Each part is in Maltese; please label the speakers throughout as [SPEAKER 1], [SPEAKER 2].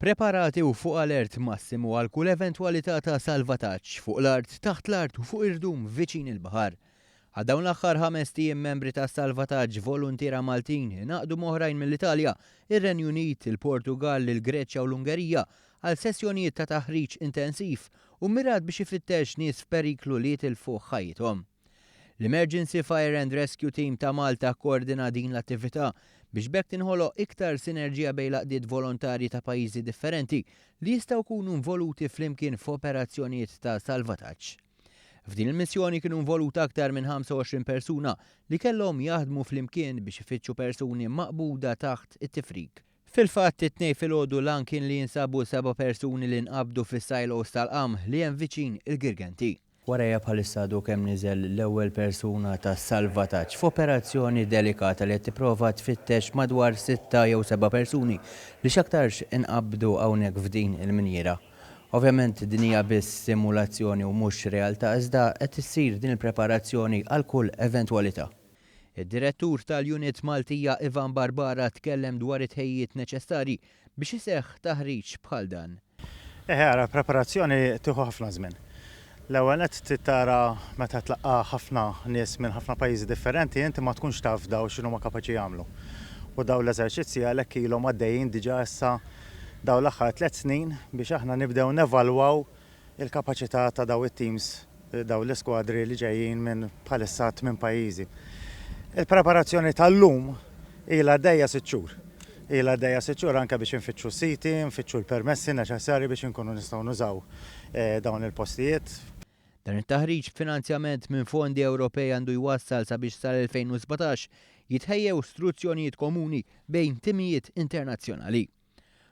[SPEAKER 1] Preparati u fuq alert massimu għal kull eventwalità ta' salvataġġ fuq l-art, taħt l-art u fuq irdum viċin il-baħar. Għal dawn l-aħħar 5 tiem membri ta' salvataġġ volontira Maltin naqdu moħrajn mill-Italja, ir-Renju Unit, il-Portugal, il-Greċja u l-Ungerija għal sessjonijiet ta' taħriġ intensiv u mirat biex ifittex nies f'periklu li jitilfu ħajjithom. L-Emergency Fire and Rescue Team ta' Malta koordina din l-attività biex bekk tinħoloq iktar sinerġija bejn laqdiet volontarji ta' pajjiżi differenti li jistgħu jkunu involuti flimkien f'operazzjonijiet ta' salvataġġ. F'din il-missjoni kienu involuta aktar minn 25 persuna li kellhom jaħdmu flimkien biex ifittxu persuni maqbuda taħt it-tifrik. Fil-fatt it-tnejn filgħodu lan kien li jinsabu 7 persuni li nqabdu fis-silos tal-qam li hemm viċin il-Girgenti. Warajja bħalissa għadu kemm niżel l-ewwel persuna ta' salvataġġ f'operazzjoni delikata li qed tipprova tfittex madwar 6 jew 7 persuni li x'aktarx inqabdu hawnhekk f'din il-minjera. Ovvjament din hija biss simulazzjoni u mhux realtà iżda qed issir din il-preparazzjoni għal kull eventwalità. Id-direttur tal-Unit Maltija Ivan Barbara tkellem dwar it-ħejjiet neċessarji biex iseħħ taħriġ bħal dan.
[SPEAKER 2] Għara preparazzjoni tieħu ħafna żmien. L-ewwel qed tara meta tlaqqa ħafna nies minn ħafna pajjiżi differenti inti ma tkunx taf daw x'inhuma kapaċi jagħmlu. U dawn l-eżerċizzji għalhekk ilhom għaddejjin diġà issa dawn l-aħħar 3 snin biex aħna nibdew nevalwaw il-kapaċità ta' daw it-teams daw l-iskwadri li ġejjin minn bħalissa minn pajjiżi. Il-preparazzjoni tal-lum ilha għaddejja 6 xhur. Ilha għaddejja 6 xhur anke biex infittxu siti, nfittxu l-permessi neċessarji biex inkunu nistgħu nużaw dawn il-postijiet.
[SPEAKER 1] Dan it-taħriġ b'finanzjament minn fondi Ewropej għandu jwassal sabiex sal-2017 jitħejjew istruzzjonijiet komuni bejn timijiet internazzjonali.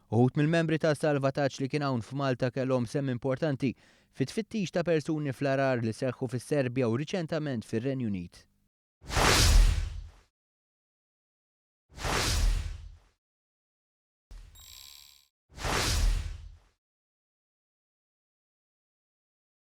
[SPEAKER 1] Uħud mill-membri ta' salvataġġ li kien hawn f'Malta kellhom semm importanti fit-tfittix ta' persuni fl-arar li seħħu fis-Serbja u riċentament fir-Renju Unit.